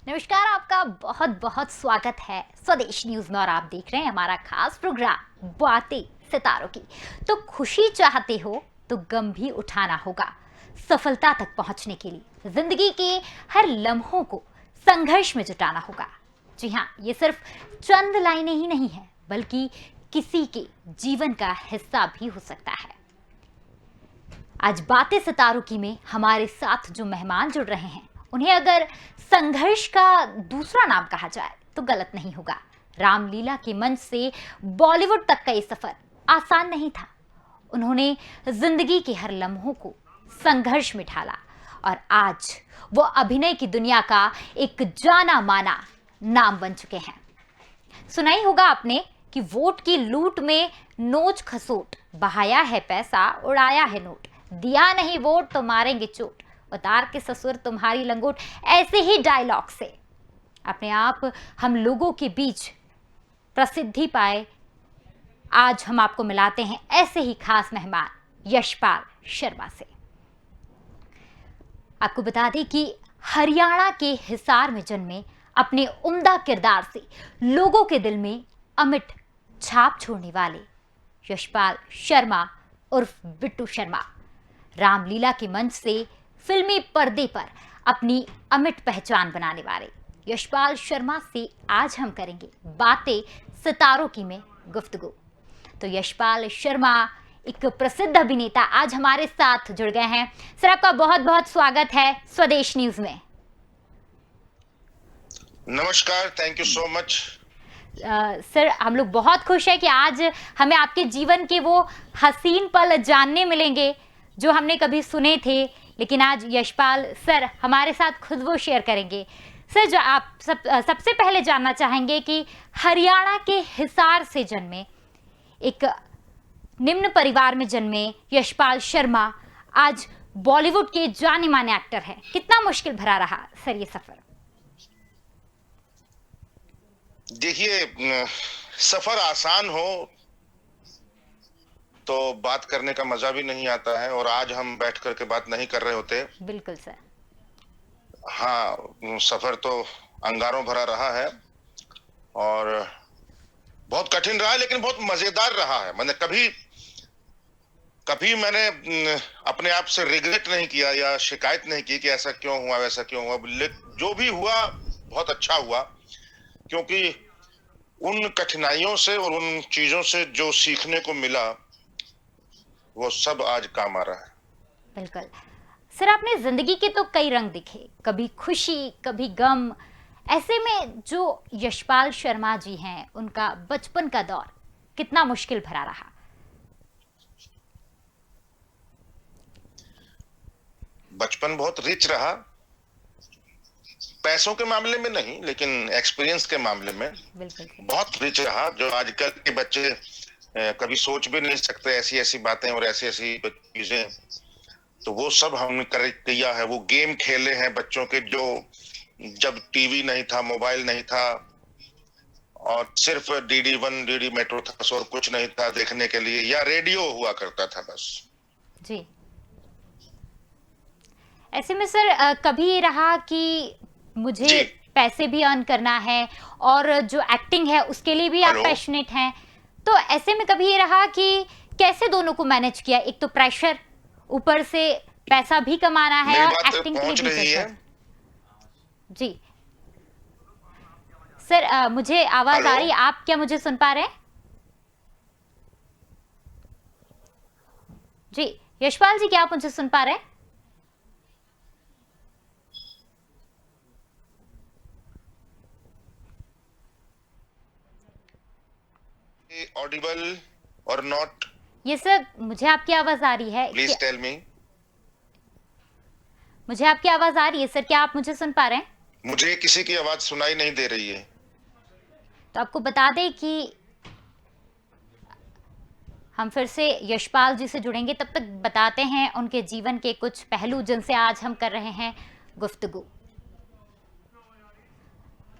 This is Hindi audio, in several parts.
नमस्कार, आपका बहुत बहुत स्वागत है स्वदेश न्यूज में और आप देख रहे हैं हमारा खास प्रोग्राम बातें सितारों की। तो खुशी चाहते हो तो गम भी उठाना होगा। सफलता तक पहुंचने के लिए जिंदगी के हर लम्हों को संघर्ष में जुटाना होगा। जी हाँ, ये सिर्फ चंद लाइनें ही नहीं है बल्कि किसी के जीवन का हिस्सा भी हो सकता है। आज बातें सितारों की में हमारे साथ जो मेहमान जुड़ रहे हैं उन्हें अगर संघर्ष का दूसरा नाम कहा जाए तो गलत नहीं होगा। रामलीला के मंच से बॉलीवुड तक का ये सफर आसान नहीं था। उन्होंने जिंदगी के हर लम्हों को संघर्ष में ढाला और आज वो अभिनय की दुनिया का एक जाना माना नाम बन चुके हैं। सुना ही होगा आपने कि वोट की लूट में नोच खसोट, बहाया है पैसा उड़ाया है नोट, दिया नहीं वोट तो मारेंगे चोट, उतार के ससुर तुम्हारी लंगोट। ऐसे ही डायलॉग से अपने आप हम लोगों के बीच प्रसिद्धि पाए। आज हम आपको मिलाते हैं ऐसे ही खास मेहमान यशपाल शर्मा से। आपको बता दें कि हरियाणा के हिसार में जन्मे अपने उम्दा किरदार से लोगों के दिल में अमिट छाप छोड़ने वाले यशपाल शर्मा उर्फ बिट्टू शर्मा रामलीला के मंच से फिल्मी पर्दे पर अपनी अमिट पहचान बनाने वाले यशपाल शर्मा से आज हम करेंगे बातें सितारों की में गुफ्तगू। तो यशपाल शर्मा एक प्रसिद्ध अभिनेता आज हमारे साथ जुड़ गए हैं। सर, आपका बहुत बहुत स्वागत है स्वदेश न्यूज में। नमस्कार, thank you so much. Sir, हम लोग बहुत खुश हैं कि आज हमें आपके जीवन के वो हसीन पल जानने मिलेंगे जो हमने कभी सुने थे, लेकिन आज यशपाल सर हमारे साथ खुद वो शेयर करेंगे। सर, जो आप सबसे पहले जानना चाहेंगे कि हरियाणा के हिसार से जन्मे एक निम्न परिवार में जन्मे यशपाल शर्मा आज बॉलीवुड के जाने माने एक्टर हैं। कितना मुश्किल भरा रहा सर ये सफर? देखिए, सफर आसान हो तो बात करने का मजा भी नहीं आता है और आज हम बैठ करके बात नहीं कर रहे होते। बिल्कुल सर। हाँ, सफर तो अंगारों भरा रहा है और बहुत कठिन रहा है, लेकिन बहुत मजेदार रहा है। मैंने कभी कभी मैंने अपने आप से रिग्रेट नहीं किया या शिकायत नहीं की कि ऐसा क्यों हुआ वैसा क्यों हुआ। जो भी हुआ बहुत अच्छा हुआ, क्योंकि उन कठिनाइयों से और उन चीजों से जो सीखने को मिला वो सब आज काम आ रहा है। बिल्कुल सर, आपने जिंदगी के तो कई रंग दिखे, कभी खुशी कभी गम। ऐसे में जो यशपाल शर्मा जी हैं उनका बचपन का दौर कितना मुश्किल भरा रहा? बचपन बहुत रिच रहा, पैसों के मामले में नहीं लेकिन एक्सपीरियंस के मामले में बिल्कुल सर। बहुत रिच रहा, जो आजकल के बच्चे कभी सोच भी नहीं सकते। ऐसी ऐसी बातें और ऐसी ऐसी चीजें तो वो सब हमने किया है। वो गेम खेले हैं बच्चों के, जो जब टीवी नहीं था, मोबाइल नहीं था और सिर्फ DD1 DD मेट्रो था, और कुछ नहीं था देखने के लिए, या रेडियो हुआ करता था बस। जी, ऐसे में सर कभी ये रहा कि मुझे जी, पैसे भी अर्न करना है और जो एक्टिंग है उसके लिए भी आप हेलो। पैशनेट हैं, तो ऐसे में कभी ये रहा कि कैसे दोनों को मैनेज किया? एक तो प्रेशर, ऊपर से पैसा भी कमाना है मेरी और बात एक्टिंग के लिए पहुंच भी रही है? प्रेशर। जी सर, मुझे आवाज हेलो। आ रही है। आप क्या मुझे सुन पा रहे हैं? जी यशपाल जी, क्या आप मुझे सुन पा रहे हैं? ऑडिबल और नॉट? ये सर, मुझे आपकी आवाज आ रही है। Please tell me. मुझे आपकी आवाज आ रही है सर, क्या आप मुझे सुन पा रहे हैं? मुझे किसी की आवाज सुनाई नहीं दे रही है। तो आपको बता दें कि हम फिर से यशपाल जी से जुड़ेंगे, तब तक बताते हैं उनके जीवन के कुछ पहलू जिनसे आज हम कर रहे हैं गुफ्तगू।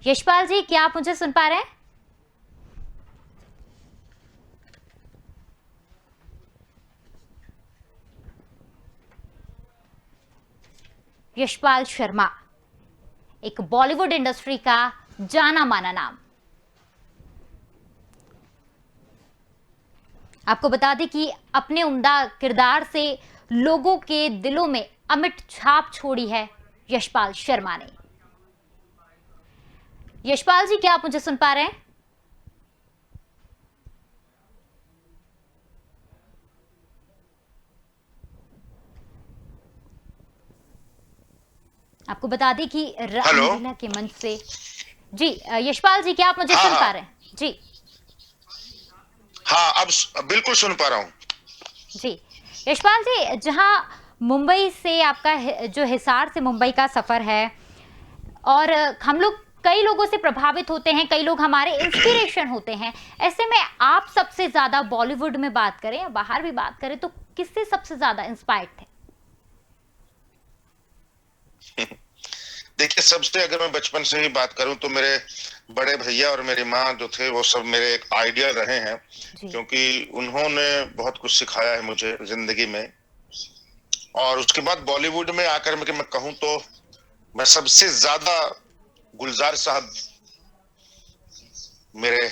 यशपाल जी, क्या आप मुझे सुन पा रहे हैं? यशपाल शर्मा एक बॉलीवुड इंडस्ट्री का जाना माना नाम। आपको बता दें कि अपने उम्दा किरदार से लोगों के दिलों में अमिट छाप छोड़ी है यशपाल शर्मा ने। यशपाल जी, क्या आप मुझे सुन पा रहे हैं? आपको बता दें कि हेलो। रामलीला के मंच से जी यशपाल जी, क्या आप मुझे हाँ सुन पा हाँ रहे हैं? जी हाँ, अब बिल्कुल सुन पा रहा हूँ। जी यशपाल जी, जहां मुंबई से आपका जो हिसार से मुंबई का सफर है, और हम लोग कई लोगों से प्रभावित होते हैं, कई लोग हमारे इंस्पिरेशन होते हैं। ऐसे में आप सबसे ज्यादा बॉलीवुड में बात करें या बाहर भी बात करें तो किससे सबसे ज्यादा इंस्पायर्ड थे? देखिए, सबसे अगर मैं बचपन से ही बात करूं तो मेरे बड़े भैया और मेरी माँ जो थे वो सब मेरे एक आइडियल रहे हैं, जी क्योंकि उन्होंने बहुत कुछ सिखाया है मुझे जिंदगी में। और उसके बाद बॉलीवुड में आकर मैं कहूं तो मैं सबसे ज्यादा गुलजार साहब, मेरे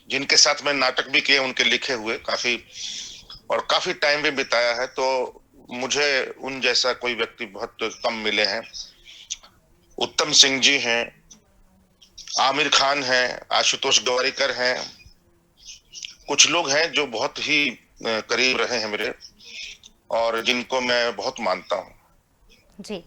जिनके साथ मैं नाटक भी किए, उनके लिखे हुए काफी, और काफी टाइम भी बिताया है, तो मुझे उन जैसा कोई व्यक्ति बहुत कम मिले हैं। उत्तम सिंह जी हैं, आमिर खान हैं, आशुतोष गवारीकर हैं, कुछ लोग हैं जो बहुत ही करीब रहे हैं मेरे, और जिनको मैं बहुत मानता हूँ। जी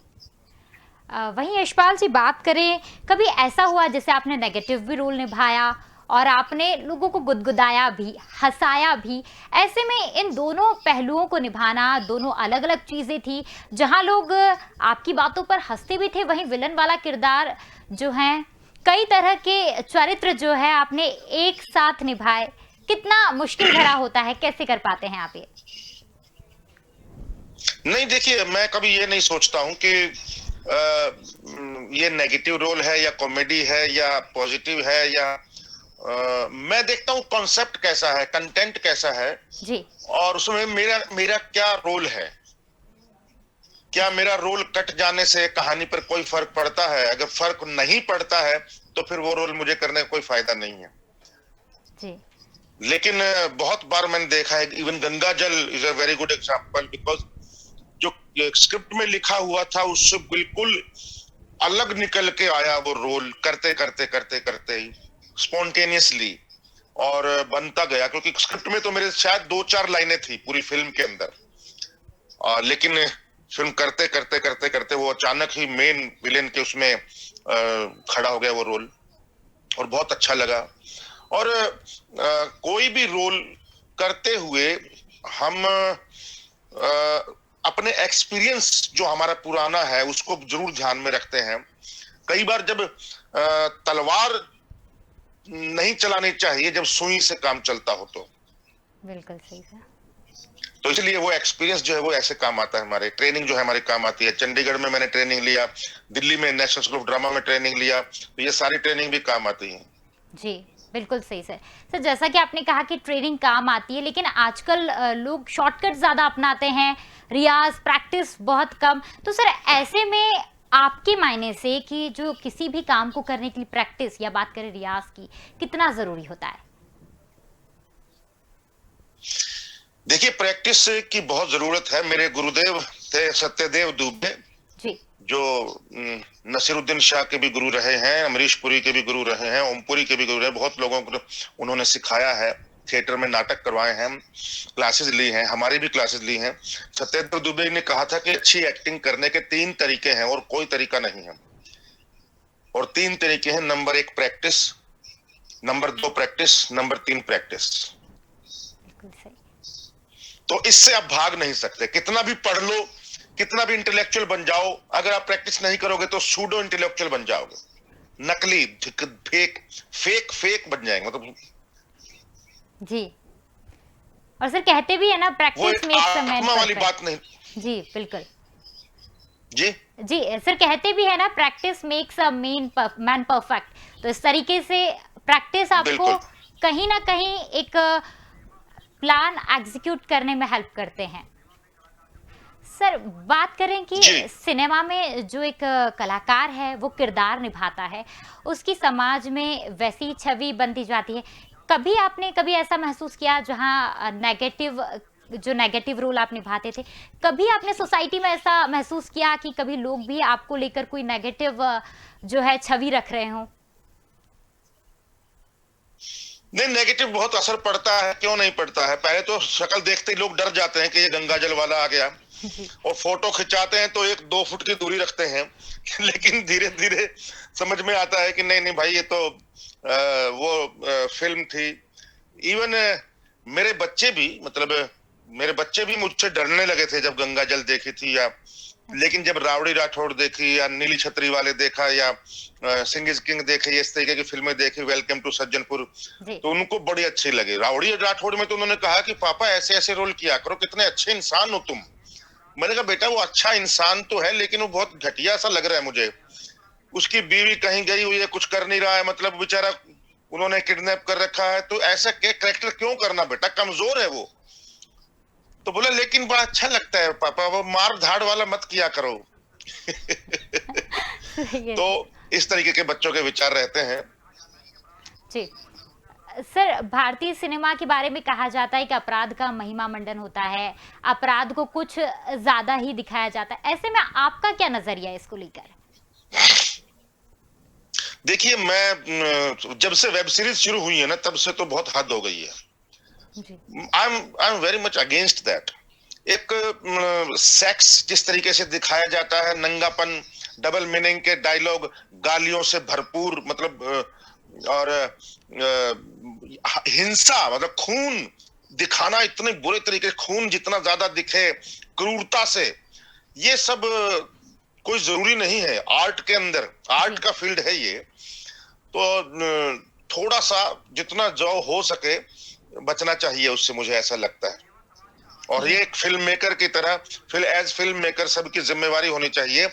वहीं यशपाल जी बात करें, कभी ऐसा हुआ जैसे आपने नेगेटिव भी रोल निभाया और आपने लोगों को गुदगुदाया भी, हंसाया भी। ऐसे में इन दोनों पहलुओं को निभाना, दोनों अलग अलग चीजें थी। जहां लोग आपकी बातों पर हंसते भी थे, वहीं विलन वाला किरदार जो है, कई तरह के चरित्र जो है आपने एक साथ निभाए। कितना मुश्किल भरा होता है, कैसे कर पाते हैं आप ये? नहीं, देखिए, मैं कभी ये नहीं सोचता हूँ कि ये नेगेटिव रोल है या कॉमेडी है या पॉजिटिव है, या मैं देखता हूँ कॉन्सेप्ट कैसा है, कंटेंट कैसा है, जी और उसमें मेरा मेरा क्या रोल है। क्या मेरा रोल कट जाने से कहानी पर कोई फर्क पड़ता है? अगर फर्क नहीं पड़ता है तो फिर वो रोल मुझे करने का कोई फायदा नहीं है। जी लेकिन बहुत बार मैंने देखा है, इवन गंगा जल is a very good example, because जो स्क्रिप्ट में लिखा हुआ था उससे बिल्कुल अलग निकल के आया वो रोल, करते करते करते करते ही स्पॉन्टेनियसली, और बनता गया, क्योंकि स्क्रिप्ट में तो मेरे शायद 2-4 लाइनें थी पूरी फिल्म के अंदर, लेकिन फिल्म करते करते करते करते वो अचानक ही मेन विलेन के उसमें खड़ा हो गया वो रोल, और बहुत अच्छा लगा। और कोई भी रोल करते हुए हम अपने एक्सपीरियंस जो हमारा पुराना है उसको जरूर ध्यान में रखते हैं। कई बार जब तलवार नहीं चलानी चाहिए, जब सुई से काम चलता हो, बिल्कुल सही है। तो इसलिए वो एक्सपीरियंस जो है वो ऐसे काम आता है, हमारे ट्रेनिंग जो है हमारे काम आती है। चंडीगढ़ में मैंने ट्रेनिंग लिया, दिल्ली में नेशनल स्कूल ऑफ ड्रामा में ट्रेनिंग लिया, तो ये सारी ट्रेनिंग भी काम आती है। जी बिल्कुल सही सर। सर, जैसा कि आपने कहा कि ट्रेनिंग काम आती है, लेकिन आजकल लोग शॉर्टकट ज़्यादा अपनाते हैं, रियाज प्रैक्टिस बहुत कम। तो सर, ऐसे में आपके मायने से कि जो किसी भी काम को करने के लिए प्रैक्टिस या बात करें रियाज की, कितना ज़रूरी होता है? देखिए, प्रैक्टिस की बहुत जरूरत है। मेरे गुरुदेव थे सत्यदेव दुबे, जी जो नसीरुद्दीन शाह के भी गुरु रहे हैं, अमरीश पुरी के भी गुरु रहे हैं, ओमपुरी के भी गुरु रहे हैं। बहुत लोगों को उन्होंने सिखाया है, थिएटर में नाटक करवाए हैं, क्लासेस ली हैं, हमारी भी क्लासेस ली हैं। सत्यदेव दुबे ने कहा था कि अच्छी एक्टिंग करने के 3 तरीके हैं और कोई तरीका नहीं है। और 3 तरीके हैं, number 1 practice, number 2 practice, number 3 practice. बिल्कुल सही। तो इससे आप भाग नहीं सकते। कितना भी पढ़ लो, कितना भी इंटेलेक्चुअल बन जाओ, अगर आप प्रैक्टिस नहीं करोगे तो सूडो इंटेलेक्चुअल बन जाओगे, नकली, फेक फेक फेक बन जाएंगे। मतलब जी, और सर कहते भी है ना, वो प्रैक्टिस एक मेक्स अ मैन आत्मा वाली बात परफेक्ट। नहीं। जी बिल्कुल। जी जी सर, कहते भी है ना, practice makes a man perfect. तो इस तरीके से प्रैक्टिस आपको बिल्कुल। कहीं ना कहीं एक प्लान एग्जीक्यूट करने में हेल्प करते हैं। सर बात करें कि जी। सिनेमा में जो एक कलाकार है वो किरदार निभाता है, उसकी समाज में वैसी छवि बनती जाती है। कभी आपने कभी ऐसा महसूस किया जहाँ जो नेगेटिव रोल आप निभाते थे, कभी आपने सोसाइटी में ऐसा महसूस किया कि कभी लोग भी आपको लेकर कोई नेगेटिव जो है छवि रख रहे हों? नहीं, नेगेटिव बहुत असर पड़ता है, क्यों नहीं पड़ता है। पहले तो शक्ल देखते ही लोग डर जाते हैं कि ये गंगा जल वाला आ गया, जी, और फोटो खिंचाते हैं तो 1-2 फुट की दूरी रखते हैं। लेकिन धीरे-धीरे समझ में आता है कि नहीं-नहीं भाई, ये तो वो फ़िल्म थी। इवन मेरे बच्चे भी, मतलब मेरे बच्चे भी मुझसे डरने लगे थे जब गंगा जल देखी थी, या अच्छा, लेकिन जब रावड़ी राठौड़ देखी, या नीली छतरी वाले देखा, या सिंह इज किंग देखे, इस तरीके की फिल्में देखी, वेलकम टू सज्जनपुर, जी, तो उनको बड़ी अच्छी लगी। रावड़ी राठौड़ में तो उन्होंने कहा कि पापा ऐसे ऐसे रोल किया करो, कितने अच्छे इंसान हो तुम। मैंने कहा बेटा, वो अच्छा इंसान तो है, लेकिन वो बहुत घटिया सा लग रहा है मुझे। उसकी बीवी कहीं गई हुई है, कुछ कर नहीं रहा है, मतलब बेचारा उन्होंने किडनैप कर रखा है, तो ऐसा कैरेक्टर क्यों करना बेटा, कमजोर है वो। तो बोला लेकिन बड़ा अच्छा लगता है पापा, वो मार धाड़ वाला मत किया करो। सही है। तो इस तरीके के बच्चों के विचार रहते हैं। जी। सर भारतीय सिनेमा के बारे में कहा जाता है कि अपराध का महिमा मंडन होता है, अपराध को कुछ ज़्यादा ही दिखाया जाता है। ऐसे में आपका क्या नज़रिया है इसको लेकर? देखिए, मैं जब से वेब सीरीज शुरू हुई है ना, तब से तो बहुत हद हो गई है। जी, I am very much against that. एक सेक्स जिस तरीके से दिखाया जाता है, नंगापन, डबल मीनिंग के डायलॉग, गालियों से भरपूर, मतलब और हिंसा, मतलब खून दिखाना, इतने बुरे तरीके, खून जितना ज्यादा दिखे, क्रूरता से, ये सब कोई जरूरी नहीं है आर्ट के अंदर। आर्ट जी, का फील्ड है ये। तो थोड़ा सा जितना जो हो सके बचना चाहिए उससे, मुझे ऐसा लगता है। और ये जी, एक फिल्म मेकर की तरह, फिल्म मेकर सबकी जिम्मेवारी होनी चाहिए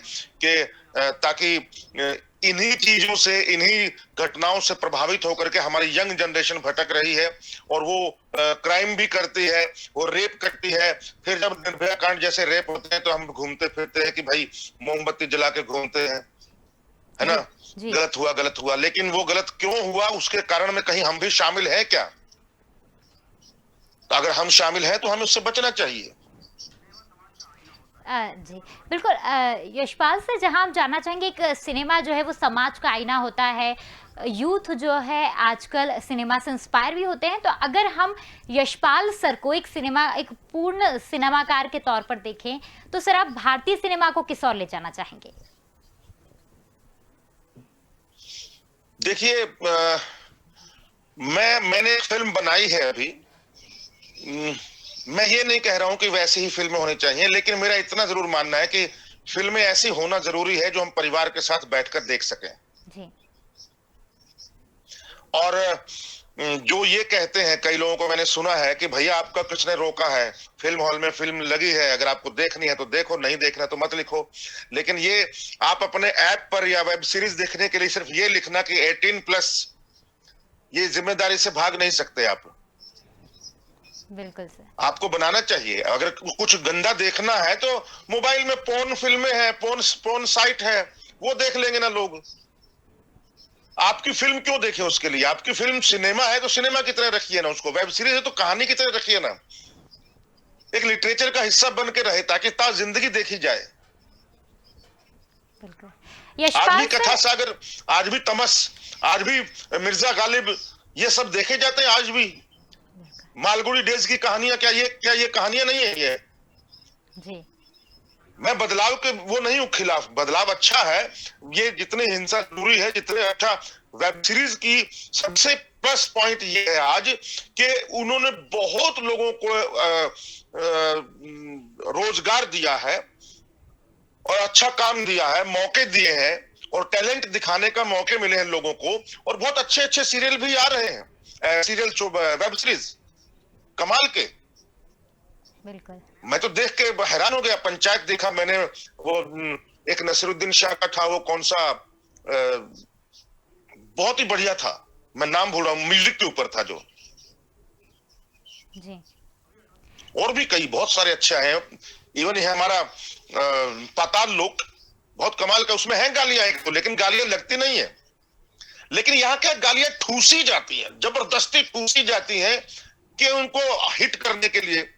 कि ताकि इन्हीं चीजों से, इन्हीं घटनाओं से प्रभावित होकर के हमारी यंग जनरेशन भटक रही है, और वो क्राइम भी करती है, वो रेप करती है। फिर जब निर्भया कांड जैसे रेप होते हैं तो हम घूमते फिरते हैं कि भाई मोमबत्ती जला के घूमते हैं, है ना। जी, जी। गलत हुआ, लेकिन वो गलत क्यों हुआ, उसके कारण में कहीं हम भी शामिल हैं क्या? तो अगर हम शामिल हैं तो हमें उससे बचना चाहिए। जी, बिल्कुल यशपाल सर जहाँ हम जानना चाहेंगे एक सिनेमा जो है वो समाज का आईना होता है। यूथ जो है आजकल सिनेमा से इंस्पायर भी होते हैं, तो अगर हम यशपाल सर को एक पूर्ण सिनेमाकार के तौर पर देखें, तो सर आप भारतीय सिनेमा को किस ओर ले जाना चाहेंगे? देखिए, मैंने एक फिल्म बनाई है अभी। उम, मैं ये नहीं कह रहा हूँ कि वैसी ही फ़िल्में होनी चाहिए, लेकिन मेरा इतना ज़रूर मानना है कि फ़िल्में ऐसी होना ज़रूरी है जो हम परिवार के साथ बैठकर देख सकें। जी, और जो ये कहते हैं, कई लोगों को मैंने सुना है कि भैया आपका किसने रोका है? फ़िल्म हॉल में फ़िल्म लगी है, अगर आपको देखनी है तो देखो, नहीं देखना तो मत लिखो। लेकिन ये आप अपने ऐप पर या वेब सीरीज़ देखने के लिए सिर्फ़ ये लिखना कि 18 प्लस, ये ज़िम्मेदारी से भाग नहीं सकते आप। बिल्कुल सर। आपको बनाना चाहिए। अगर कुछ गंदा देखना है तो मोबाइल में पोर्न फिल्में हैं, पोर्न साइट है, वो देख लेंगे ना लोग। आपकी फिल्म क्यों देखें उसके लिए? आपकी फिल्म सिनेमा है तो सिनेमा की तरह रखिए ना उसको, वेब सीरीज है तो कहानी की तरह रखिए ना, एक लिटरेचर का हिस्सा बन के रहे, ताकि जिंदगी देखी जाए। बिल्कुल। आज भी यशपाल कथा सर सागर, आज भी तमस, आज भी मिर्जा गालिब, ये सब देखे जाते हैं आज भी। बिल्कुल, मालगुडी डेज की कहानियां, क्या ये कहानियां नहीं है ये? जी, मैं बदलाव के वो नहीं हूँ खिलाफ, बदलाव अच्छा है। ये जितनी हिंसा जरूरी है, जितने अच्छा वेब सीरीज की सबसे प्लस पॉइंट ये है आज कि उन्होंने बहुत लोगों को रोजगार दिया है, और अच्छा काम दिया है, मौके दिए हैं, और टैलेंट दिखाने का मौके मिले हैं लोगों को। और बहुत अच्छे अच्छे सीरियल भी आ रहे हैं, सीरियल वेब सीरीज कमाल के। बिल्कुल। मैं तो देख के हैरान हो गया। पंचायत देखा मैंने, वो एक नसीरुद्दीन शाह का था, वो कौन सा बहुत ही बढ़िया था, मैं नाम भूल रहा हूँ, म्यूजिक के ऊपर था जो। जी, और भी कई बहुत सारे अच्छे हैं। इवन ये हमारा पाताल लोक बहुत कमाल का, उसमें है गालियां एक तो, लेकिन गालियां लगती नहीं है। लेकिन यहाँ क्या, गालियां ठूसी जाती हैं, जबरदस्ती ठूसी जाती हैं कि उनको हिट करने के लिए,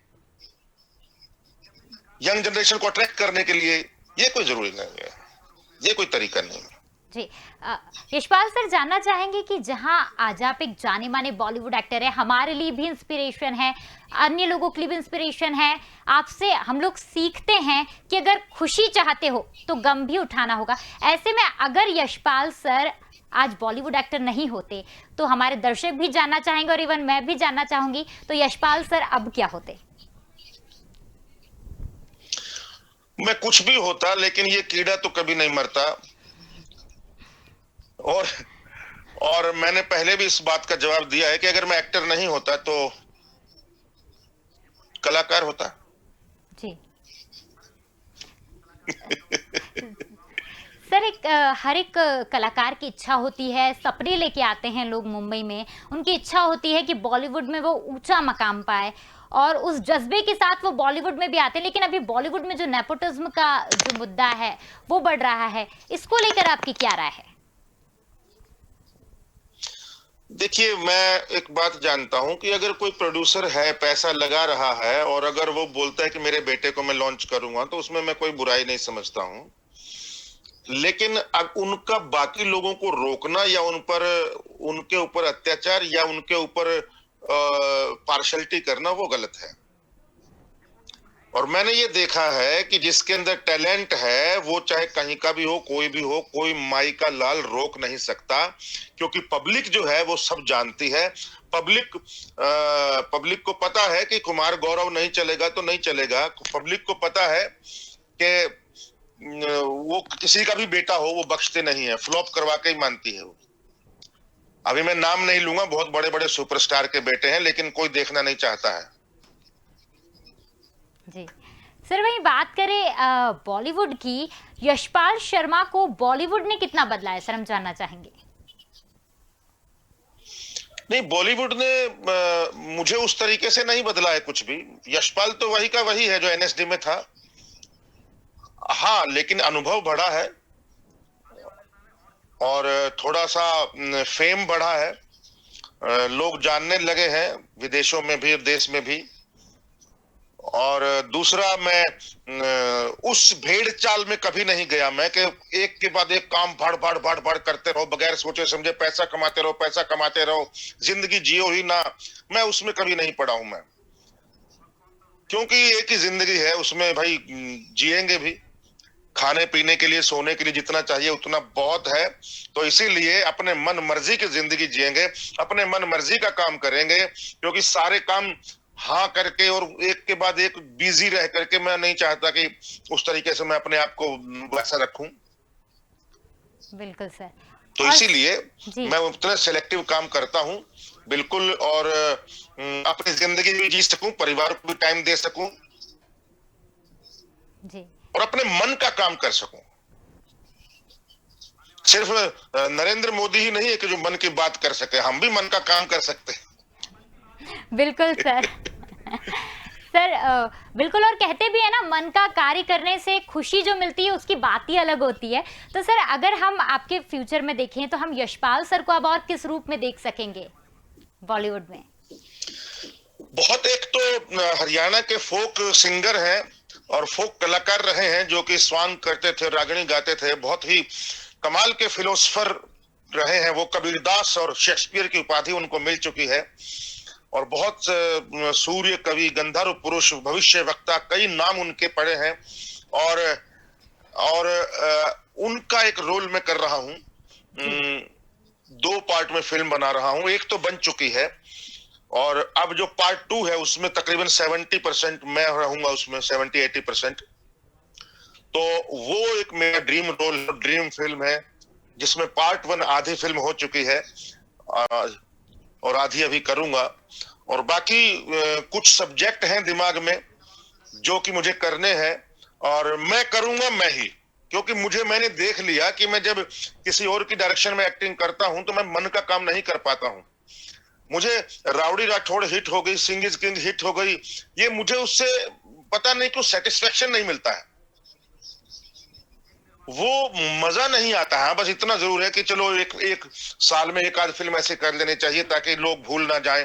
यंग जनरेशन को अट्रैक्ट करने के लिए। ये कोई जरूरी नहीं है, ये कोई तरीका नहीं है। जी। यशपाल सर, जानना चाहेंगे कि जहां आज आप एक जाने माने बॉलीवुड एक्टर है, हमारे लिए भी इंस्पिरेशन है, अन्य लोगों के लिए भी इंस्पिरेशन है, आपसे हम लोग सीखते हैं कि अगर खुशी चाहते हो तो गम भी उठाना होगा। ऐसे में अगर यशपाल सर आज बॉलीवुड एक्टर नहीं होते तो हमारे दर्शक भी जानना चाहेंगे और इवन मैं भी जानना चाहूंगी, तो यशपाल सर अब क्या होते? मैं कुछ भी होता, लेकिन ये कीड़ा तो कभी नहीं मरता। और और मैंने पहले भी इस बात का जवाब दिया है कि अगर मैं एक्टर नहीं होता तो कलाकार होता। जी। सर, हर एक कलाकार की इच्छा होती है, सपने लेके आते हैं लोग मुंबई में, उनकी इच्छा होती है कि बॉलीवुड में वो ऊंचा मकाम पाए और उस जज्बे के साथ वो बॉलीवुड में भी आते हैं। लेकिन अभी बॉलीवुड में जो नेपोटिज्म का जो मुद्दा है वो बढ़ रहा है, इसको लेकर आपकी क्या राय है? देखिए, मैं एक बात जानता हूं कि अगर कोई प्रोड्यूसर है, पैसा लगा रहा है, और अगर वो बोलता है कि मेरे बेटे को मैं लॉन्च करूंगा, तो उसमें मैं कोई बुराई नहीं समझता हूं। लेकिन अब उनका बाकी लोगों को रोकना या उन पर, उनके ऊपर अत्याचार या उनके ऊपर पार्शलिटी करना, वो गलत है। और मैंने ये देखा है कि जिसके अंदर टैलेंट है, वो चाहे कहीं का भी हो, कोई भी हो, कोई माई का लाल रोक नहीं सकता, क्योंकि पब्लिक जो है वो सब जानती है। पब्लिक को पता है कि कुमार गौरव नहीं चलेगा तो नहीं चलेगा। पब्लिक को पता है कि वो किसी का भी बेटा हो वो बख्शते नहीं है, फ्लॉप करवा के ही मानती है वो। अभी मैं नाम नहीं लूंगा, बहुत बड़े बड़े सुपरस्टार के बेटे हैं, लेकिन कोई देखना नहीं चाहता है। जी। सर, वही बात करें बॉलीवुड की, यशपाल शर्मा को बॉलीवुड ने कितना बदला है सर, हम जानना चाहेंगे। नहीं, बॉलीवुड ने मुझे उस तरीके से नहीं बदला है कुछ भी। यशपाल तो वही का वही है जो एनएसडी में था। हाँ, लेकिन अनुभव बढ़ा है और थोड़ा सा फेम बढ़ा है, लोग जानने लगे हैं विदेशों में भी, देश में भी। और दूसरा, मैं उस भेड़ चाल में कभी नहीं गया मैं कि एक के बाद एक काम भड़ भड़ भड़ भड़ करते रहो, बगैर सोचे समझे पैसा कमाते रहो, पैसा कमाते रहो, जिंदगी जियो ही ना। मैं उसमें कभी नहीं पड़ा हूं मैं, क्योंकि एक ही जिंदगी है, उसमें भाई जिएंगे भी, खाने पीने के लिए, सोने के लिए जितना चाहिए उतना बहुत है। तो इसीलिए अपने मन मर्जी की जिंदगी जिएंगे, अपने मन मर्जी का काम करेंगे, क्योंकि सारे काम हाँ करके और एक के बाद एक बिजी रह करके मैं नहीं चाहता कि उस तरीके से मैं अपने आप को वैसा रखूं। बिल्कुल सर। तो और इसीलिए जी। मैं उतना सेलेक्टिव काम करता हूं, बिल्कुल। और अपनी जिंदगी भी जी सकूं, परिवार को भी टाइम दे सकूं जी। और अपने मन का काम कर सकूं। सिर्फ नरेंद्र मोदी ही नहीं है कि जो मन की बात कर सके, हम भी मन का काम कर सकते हैं। बिल्कुल सर। सर, बिल्कुल, और कहते भी है ना, मन का कार्य करने से खुशी जो मिलती है उसकी बात ही अलग होती है। तो सर, अगर हम आपके फ्यूचर में देखें तो हम यशपाल सर को अब और किस रूप में देख सकेंगे बॉलीवुड में? बहुत, एक तो हरियाणा के फोक सिंगर हैं और फोक कलाकार रहे हैं, जो कि स्वांग करते थे, रागनी गाते थे, बहुत ही कमाल के फिलोसफर रहे हैं वो। कबीरदास और शेक्सपियर की उपाधि उनको मिल चुकी है, और बहुत सूर्य कवि, गंधर्व पुरुष, भविष्य वक्ता, कई नाम उनके पड़े हैं। और उनका एक रोल मैं कर रहा हूं, 2 पार्ट में फिल्म बना रहा हूं। एक तो बन चुकी है और अब जो पार्ट 2 है उसमें तकरीबन 70% मैं रहूंगा, उसमें 70-80%। तो वो एक मेरा ड्रीम रोल, ड्रीम फिल्म है, जिसमें पार्ट 1 आधी फिल्म हो चुकी है और आधी अभी करूंगा। और बाकी कुछ सब्जेक्ट हैं दिमाग में जो कि मुझे करने हैं, और मैं करूंगा मैं ही, क्योंकि मैंने देख लिया कि मैं जब किसी और की डायरेक्शन में एक्टिंग करता हूं तो मैं मन का काम नहीं कर पाता हूं। मुझे राउडी राठौड़ हिट हो गई, सिंह इज किंग हिट हो गई, ये मुझे उससे पता नहीं क्यों सेटिस्फेक्शन नहीं मिलता है, वो मजा नहीं आता है। बस इतना जरूर है कि चलो एक एक साल में एक आध फिल्म ऐसे कर लेनी चाहिए ताकि लोग भूल ना जाएं।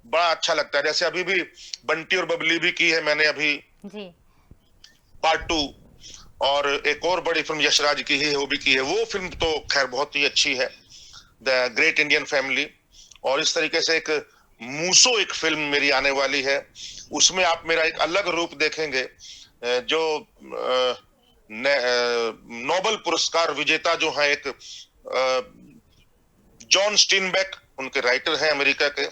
बड़ा अच्छा लगता है। जैसे अभी भी बंटी और बबली भी की है मैंने अभी, जी। पार्ट 2। और एक और बड़ी फिल्म यशराज की ही है, वो भी की है। वो फिल्म तो खैर बहुत ही अच्छी है, द ग्रेट इंडियन फैमिली। और इस तरीके से एक मूसो एक फिल्म मेरी आने वाली है, उसमें आप मेरा एक अलग रूप देखेंगे। जो नोबेल पुरस्कार विजेता जो है, एक जॉन स्टीनबेक, उनके राइटर हैं अमेरिका के।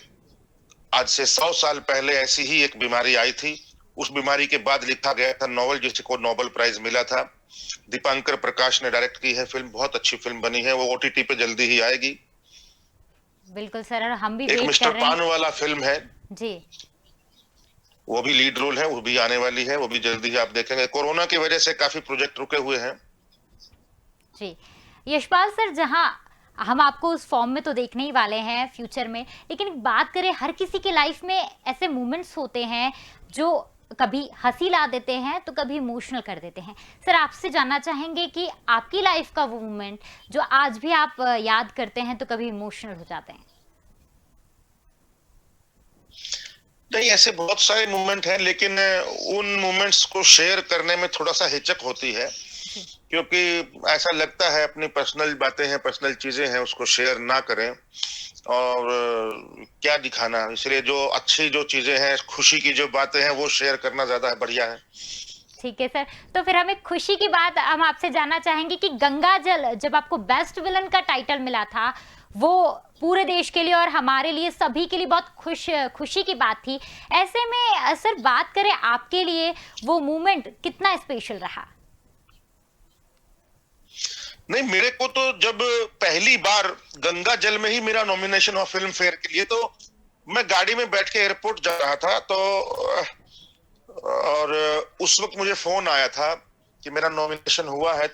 आज से 100 साल पहले ऐसी ही एक बीमारी आई थी। उस बीमारी के बाद लिखा गया था नॉवल, जिसको नोबेल प्राइज मिला था। दीपांकर प्रकाश ने डायरेक्ट की है फिल्म, बहुत अच्छी फिल्म बनी है। वो ओटीटी पे जल्दी ही आएगी। बिल्कुल सर, और हम भी एक वेट मिस्टर कर रहे पान हैं। वाला फिल्म है, जी। वो भी लीड रोल है, वो भी आने वाली है, वो भी जल्दी ही आप देखेंगे। कोरोना की वजह से काफी प्रोजेक्ट रुके हुए हैं। जी। यशपाल सर, जहां हम आपको उस फॉर्म में तो देखने ही वाले हैं फ्यूचर में, लेकिन बात करें, हर किसी के लाइफ में ऐसे मोमेंट्स होते हैं जो कभी हंसी ला देते हैं तो कभी इमोशनल कर देते हैं। सर, आपसे जानना चाहेंगे कि आपकी लाइफ का वो मोमेंट जो आज भी आप याद करते हैं तो कभी इमोशनल हो जाते हैं। नहीं, ऐसे बहुत सारे मोमेंट हैं, लेकिन उन मोमेंट्स को शेयर करने में थोड़ा सा हिचक होती है, जी। क्योंकि ऐसा लगता है अपनी पर्सनल बातें हैं, पर्सनल चीजें हैं, उसको शेयर ना करें। और क्या दिखाना, इसलिए जो अच्छी जो चीजें हैं, खुशी की जो बातें हैं, वो शेयर करना ज्यादा बढ़िया है। ठीक है सर, तो फिर हमें खुशी की बात हम आपसे जानना चाहेंगे कि गंगा जल जब आपको बेस्ट विलन का टाइटल मिला था, वो पूरे देश के लिए और हमारे लिए सभी के लिए बहुत खुशी की बात थी। ऐसे में सर, बात करें आपके लिए, वो मोमेंट कितना स्पेशल रहा। नहीं, मेरे को तो जब पहली बार गंगा जल में ही मेरा नॉमिनेशन हुआ फिल्म फेयर के लिए, तो मैं गाड़ी में बैठ के एयरपोर्ट जा रहा था, तो और उस वक्त मुझे फोन आया था कि मेरा नॉमिनेशन हुआ है।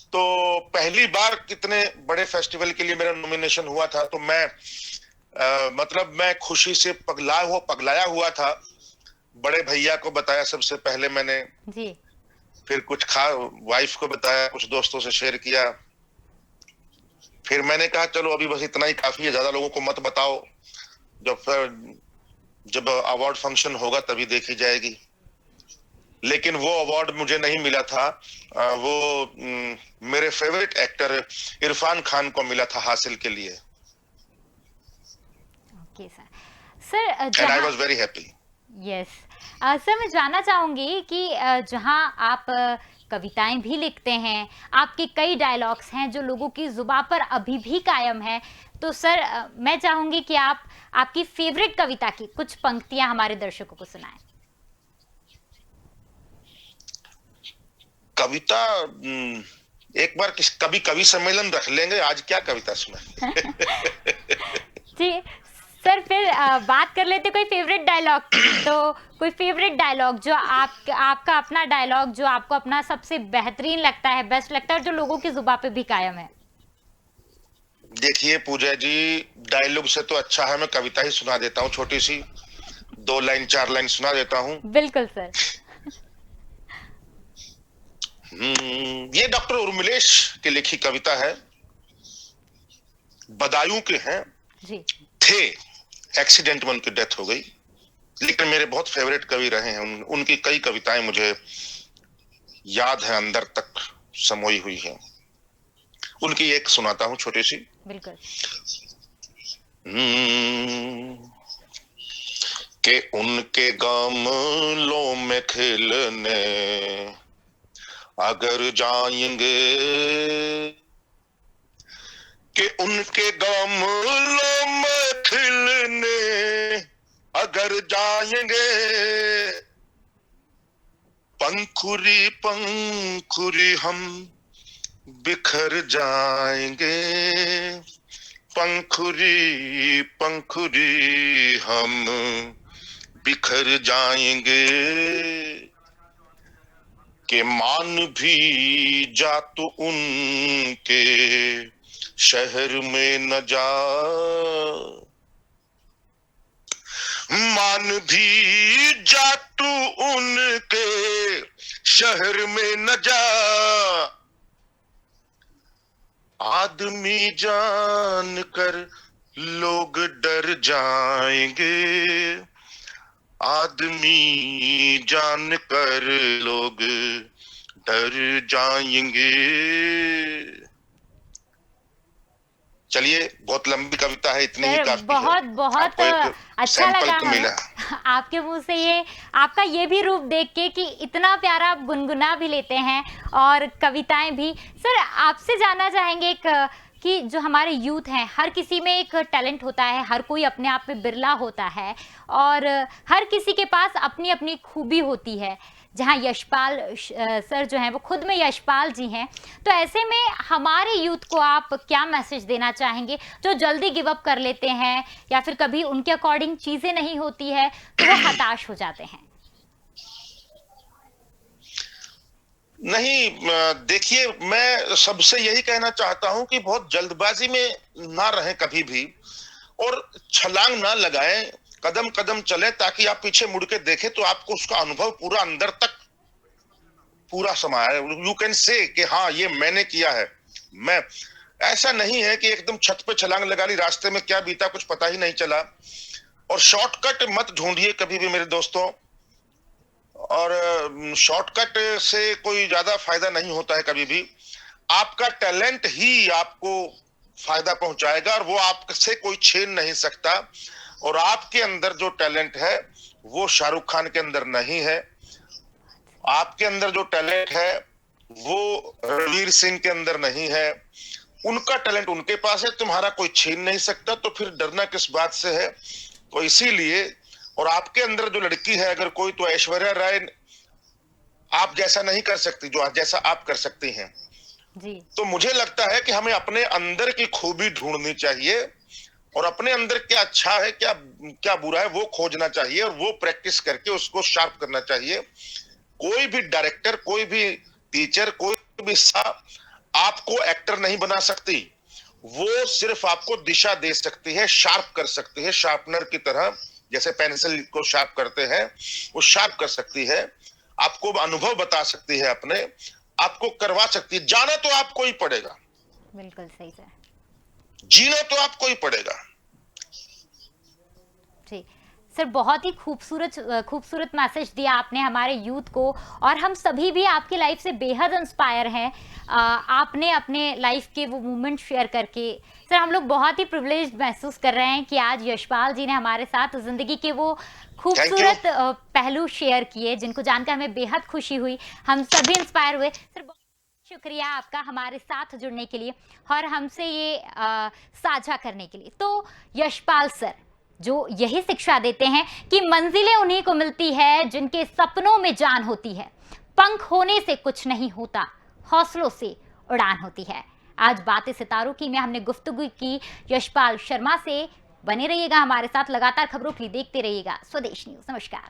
तो पहली बार कितने बड़े फेस्टिवल के लिए मेरा नॉमिनेशन हुआ था, तो मैं मतलब मैं खुशी से पगलाया हुआ था। बड़े भैया को बताया सबसे पहले मैंने, जी। फिर कुछ वाइफ को बताया, कुछ दोस्तों से शेयर किया। फिर मैंने कहा चलो अभी बस इतना ही काफी है, ज्यादा लोगों को मत बताओ। जब अवार्ड फंक्शन होगा तभी देखी जाएगी। लेकिन वो अवार्ड मुझे नहीं मिला था। वो मेरे फेवरेट एक्टर इरफान खान को मिला था हासिल के लिए। Okay sir. Sir, and I was very happy. Yes. Sir, मैं जानना चाहूंगी कि जहां आप कविताएं भी लिखते हैं, आपके कई डायलॉग्स हैं जो लोगों की जुबान पर अभी भी कायम है, तो सर मैं चाहूंगी कि आप आपकी फेवरेट कविता की कुछ पंक्तियां हमारे दर्शकों को सुनाएं। कविता एक बार कभी कवि सम्मेलन रख लेंगे, आज क्या कविता सुना। जी। सर, फिर बात कर लेते कोई फेवरेट डायलॉग की, तो कोई फेवरेट डायलॉग जो आपका अपना डायलॉग जो आपको अपना सबसे बेहतरीन लगता है, बेस्ट लगता है, और जो लोगों की जुबान पे भी कायम है। देखिए पूजा जी, डायलॉग से तो अच्छा है मैं कविता ही सुना देता हूँ, छोटी सी 2 लाइन 4 लाइन सुना देता हूँ। बिल्कुल सर। ये डॉक्टर उर्मिलेश की लिखी कविता है, बदायूं के हैं। जी। थे, एक्सीडेंट में उनकी डेथ हो गई, लेकिन मेरे बहुत फेवरेट कवि रहे हैं। उनकी कई कविताएं मुझे याद है, अंदर तक समोई हुई है। उनकी एक सुनाता हूँ छोटी सी। बिल्कुल। कि उनके गमलों में खिलने अगर जाएंगे, कि उनके गमलों में खिलने अगर जाएंगे, पंखुरी पंखुरी हम बिखर जाएंगे, पंखुरी पंखुरी हम बिखर जाएंगे। कि मान भी जा तो उनके शहर में न जा, मान भी जा तू उनके शहर में न जा, आदमी जान कर लोग डर जाएंगे, आदमी जान कर लोग डर जाएंगे। चलिए, बहुत लंबी कविता है, इतनी ही सर काफी है। बहुत बहुत आपको एक अच्छा सैंपल लगा तो हमें मिला। आपके मुंह से ये आपका ये भी रूप देख के कि इतना प्यारा आप गुनगुना भी लेते हैं और कविताएं भी। सर आपसे जानना चाहेंगे कि जो हमारे यूथ हैं, हर किसी में एक टैलेंट होता है, हर कोई अपने आप में बिरला होता है और हर किसी के पास अपनी अपनी खूबी होती है। जहाँ यशपाल सर जो हैं वो खुद में यशपाल जी हैं, तो ऐसे में हमारे यूथ को आप क्या मैसेज देना चाहेंगे जो जल्दी गिव अप कर लेते हैं या फिर कभी उनके अकॉर्डिंग चीज़ें नहीं होती है तो वो हताश हो जाते हैं? नहीं, देखिए, मैं सबसे यही कहना चाहता हूं कि बहुत जल्दबाजी में ना रहें कभी भी, और छलांग ना लगाएं, कदम कदम चलें, ताकि आप पीछे मुड़ के देखें तो आपको उसका अनुभव पूरा अंदर तक पूरा समाया है। यू कैन से कि हाँ, ये मैंने किया है। मैं ऐसा नहीं है कि एकदम छत पे छलांग लगा ली, रास्ते में क्या बीता कुछ पता ही नहीं चला। और शॉर्टकट मत ढूंढिए कभी भी मेरे दोस्तों, और शॉर्टकट से कोई ज्यादा फायदा नहीं होता है कभी भी। आपका टैलेंट ही आपको फायदा पहुंचाएगा, और वो आपसे कोई छीन नहीं सकता। और आपके अंदर जो टैलेंट है वो शाहरुख खान के अंदर नहीं है, आपके अंदर जो टैलेंट है वो रणवीर सिंह के अंदर नहीं है। उनका टैलेंट उनके पास है, तुम्हारा कोई छीन नहीं सकता, तो फिर डरना किस बात से है? तो इसीलिए, और आपके अंदर जो लड़की है अगर कोई, तो ऐश्वर्या राय आप जैसा नहीं कर सकती जो जैसा आप कर सकती हैं। जी। तो मुझे लगता है कि हमें अपने अंदर की खूबी ढूंढनी चाहिए, और अपने अंदर क्या अच्छा है, क्या क्या बुरा है, वो खोजना चाहिए, और वो प्रैक्टिस करके उसको शार्प करना चाहिए। कोई भी डायरेक्टर, कोई भी टीचर, कोई भी आपको एक्टर नहीं बना सकती। वो सिर्फ आपको दिशा दे सकती है, शार्प कर सकती है, शार्पनर की तरह, जैसे पेंसिल को शार्प करते हैं, वो शार्प कर सकती है, आपको अनुभव बता सकती है अपने, आपको करवा सकती है। जाना तो आपको ही पड़ेगा, बिल्कुल सही सर। जीना तो आपको ही पड़ेगा। जी। सर बहुत ही खूबसूरत खूबसूरत मैसेज दिया आपने हमारे यूथ को और हम सभी भी आपकी लाइफ से बेहद इंस्पायर हैं। आपने अपने लाइफ के वो मोमेंट शेयर करके सर हम लोग बहुत ही प्रिविलेज्ड महसूस कर रहे हैं कि आज यशपाल जी ने हमारे साथ ज़िंदगी के वो थैंक यू। खूबसूरत पहलू शेयर किए जिनको जानकर हमें बेहद खुशी हुई। हम सभी इंस्पायर हुए। सर बहुत शुक्रिया आपका हमारे साथ जुड़ने के लिए और हमसे ये साझा करने के लिए। तो यशपाल सर जो यही शिक्षा देते हैं कि मंजिलें उन्हीं को मिलती है जिनके सपनों में जान होती है। पंख होने से कुछ नहीं होता, हौसलों से उड़ान होती है। आज बातें सितारों की में हमने गुफ्तगू की यशपाल शर्मा से। बने रहिएगा हमारे साथ, लगातार खबरों के लिए देखते रहिएगा स्वदेश न्यूज। नमस्कार।